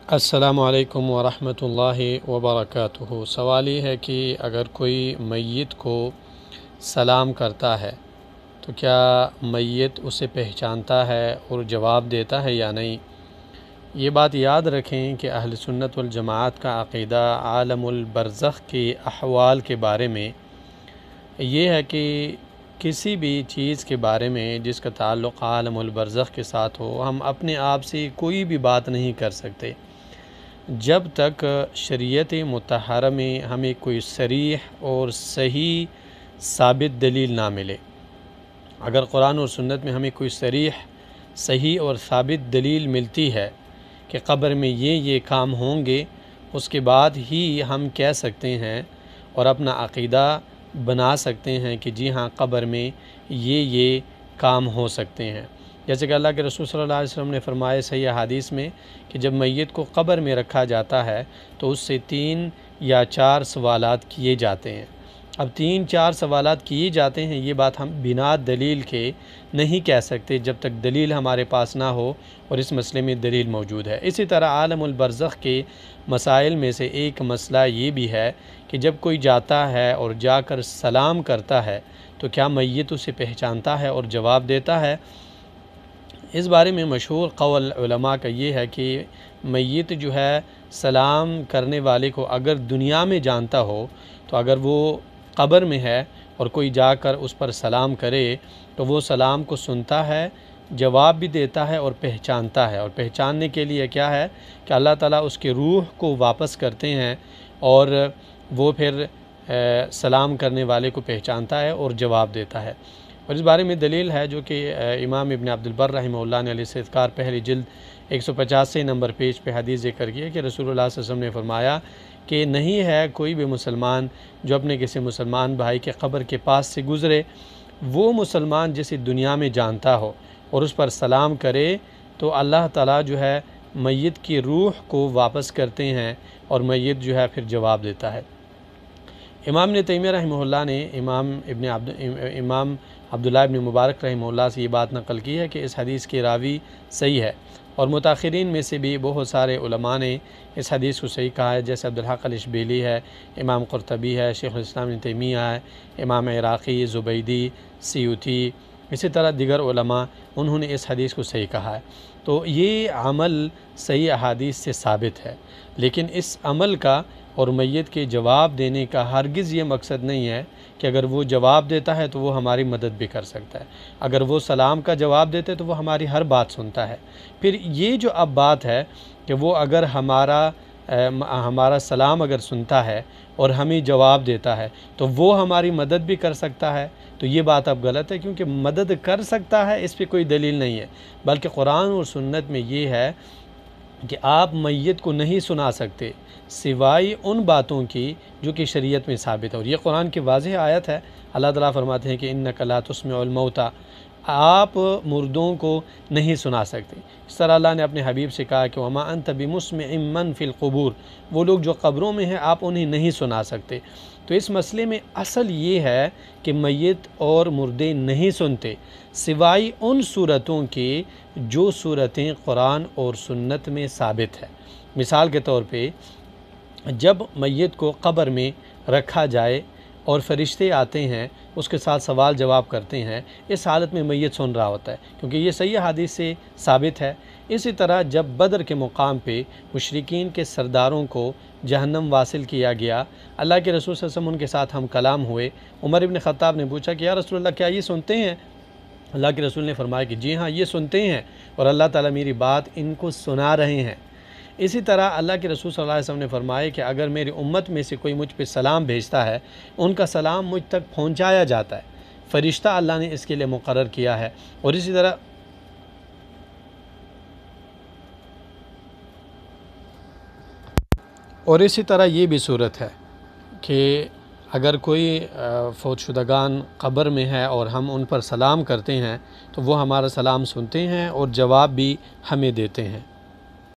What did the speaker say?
السلام علیکم ورحمۃ اللہ وبرکاتہ۔ سوال یہ ہے کہ اگر کوئی میت کو سلام کرتا ہے تو کیا میت اسے پہچانتا ہے اور جواب دیتا ہے یا نہیں؟ یہ بات یاد رکھیں کہ اہل سنت والجماعت کا عقیدہ عالم البرزخ کے احوال کے بارے میں یہ ہے کہ کسی بھی چیز کے بارے میں جس کا تعلق عالم البرزخ کے ساتھ ہو، ہم اپنے آپ سے کوئی بھی بات نہیں کر سکتے جب تک شریعت مطہرہ میں ہمیں کوئی صریح اور صحیح ثابت دلیل نہ ملے۔ اگر قرآن اور سنت میں ہمیں کوئی صریح صحیح اور ثابت دلیل ملتی ہے کہ قبر میں یہ کام ہوں گے، اس کے بعد ہی ہم کہہ سکتے ہیں اور اپنا عقیدہ بنا سکتے ہیں کہ جی ہاں، قبر میں یہ کام ہو سکتے ہیں۔ جیسے کہ اللہ کے رسول صلی اللہ علیہ وسلم نے فرمایا صحیح حدیث میں کہ جب میت کو قبر میں رکھا جاتا ہے تو اس سے 3 یا 4 سوالات کیے جاتے ہیں۔ اب 3-4 سوالات کیے جاتے ہیں، یہ بات ہم بنا دلیل کے نہیں کہہ سکتے جب تک دلیل ہمارے پاس نہ ہو اور اس مسئلے میں دلیل موجود ہے۔ اسی طرح عالم البرزخ کے مسائل میں سے ایک مسئلہ یہ بھی ہے کہ جب کوئی جاتا ہے اور جا کر سلام کرتا ہے تو کیا میت اسے پہچانتا ہے اور جواب دیتا ہے؟ اس بارے میں مشہور قول علماء کا یہ ہے کہ میت جو ہے سلام کرنے والے کو اگر دنیا میں جانتا ہو تو اگر وہ قبر میں ہے اور کوئی جا کر اس پر سلام کرے تو وہ سلام کو سنتا ہے، جواب بھی دیتا ہے اور پہچانتا ہے۔ اور پہچاننے کے لیے کیا ہے کہ اللہ تعالیٰ اس کے روح کو واپس کرتے ہیں اور وہ پھر سلام کرنے والے کو پہچانتا ہے اور جواب دیتا ہے۔ اور اس بارے میں دلیل ہے جو کہ امام ابن عبد البر رحمہ اللہ نے الاستذکار پہلی جلد 185 نمبر پیج پہ حدیث ذکر کی ہے کہ رسول اللہ صلی اللہ علیہ وسلم نے فرمایا کہ نہیں ہے کوئی بھی مسلمان جو اپنے کسی مسلمان بھائی کے قبر کے پاس سے گزرے، وہ مسلمان جسے دنیا میں جانتا ہو اور اس پر سلام کرے تو اللہ تعالیٰ جو ہے میت کی روح کو واپس کرتے ہیں اور میت جو ہے پھر جواب دیتا ہے۔ امام ابن تیمیہ رحمہ اللہ نے امام عبداللہ ابن مبارک رحمہ اللہ سے یہ بات نقل کی ہے کہ اس حدیث کے راوی صحیح ہے، اور متاخرین میں سے بھی بہت سارے علماء نے اس حدیث کو صحیح کہا ہے، جیسے عبدالحق الاشبیلی ہے، امام قرطبی ہے، شیخ الاسلام ابن تیمیہ ہے، امام عراقی، زبیدی، سیوطی، اسی طرح دیگر علماء، انہوں نے اس حدیث کو صحیح کہا ہے۔ تو یہ عمل صحیح احادیث سے ثابت ہے، لیکن اس عمل کا اور میت کے جواب دینے کا ہرگز یہ مقصد نہیں ہے کہ اگر وہ جواب دیتا ہے تو وہ ہماری مدد بھی کر سکتا ہے، اگر وہ سلام کا جواب دیتے ہے تو وہ ہماری ہر بات سنتا ہے۔ پھر یہ جو اب بات ہے کہ وہ اگر ہمارا سلام اگر سنتا ہے اور ہمیں جواب دیتا ہے تو وہ ہماری مدد بھی کر سکتا ہے، تو یہ بات اب غلط ہے، کیونکہ مدد کر سکتا ہے اس پہ کوئی دلیل نہیں ہے، بلکہ قرآن اور سنت میں یہ ہے کہ آپ میت کو نہیں سنا سکتے سوائے ان باتوں کی جو کہ شریعت میں ثابت ہے، اور یہ قرآن کی واضح آیت ہے۔ اللہ تعالیٰ فرماتے ہیں کہ اِنَّکَ لَا تُسْمِعُ الْمَوْتَى، آپ مردوں کو نہیں سنا سکتے۔ اس طرح اللہ نے اپنے حبیب سے کہا کہ وَمَا أَنْتَ بِمُسْمِعٍ مَّن فِي الْقُبُورِ، وہ لوگ جو قبروں میں ہیں آپ انہیں نہیں سنا سکتے۔ تو اس مسئلے میں اصل یہ ہے کہ میت اور مردے نہیں سنتے سوائے ان صورتوں کے جو صورتیں قرآن اور سنت میں ثابت ہے۔ مثال کے طور پہ جب میت کو قبر میں رکھا جائے اور فرشتے آتے ہیں اس کے ساتھ سوال جواب کرتے ہیں، اس حالت میں میت سن رہا ہوتا ہے، کیونکہ یہ صحیح حدیث سے ثابت ہے۔ اسی طرح جب بدر کے مقام پہ مشرکین کے سرداروں کو جہنم واصل کیا گیا، اللہ کے رسول صلی اللہ علیہ وسلم ان کے ساتھ ہم کلام ہوئے، عمر ابن خطاب نے پوچھا کہ یا رسول اللہ کیا یہ سنتے ہیں؟ اللہ کے رسول نے فرمایا کہ جی ہاں، یہ سنتے ہیں اور اللہ تعالیٰ میری بات ان کو سنا رہے ہیں۔ اسی طرح اللہ کے رسول صلی اللہ علیہ وسلم نے فرمایا کہ اگر میری امت میں سے کوئی مجھ پہ سلام بھیجتا ہے، ان کا سلام مجھ تک پہنچایا جاتا ہے، فرشتہ اللہ نے اس کے لیے مقرر کیا ہے۔ اور اسی طرح یہ بھی صورت ہے کہ اگر کوئی فوت شدگان قبر میں ہے اور ہم ان پر سلام کرتے ہیں تو وہ ہمارا سلام سنتے ہیں اور جواب بھی ہمیں دیتے ہیں۔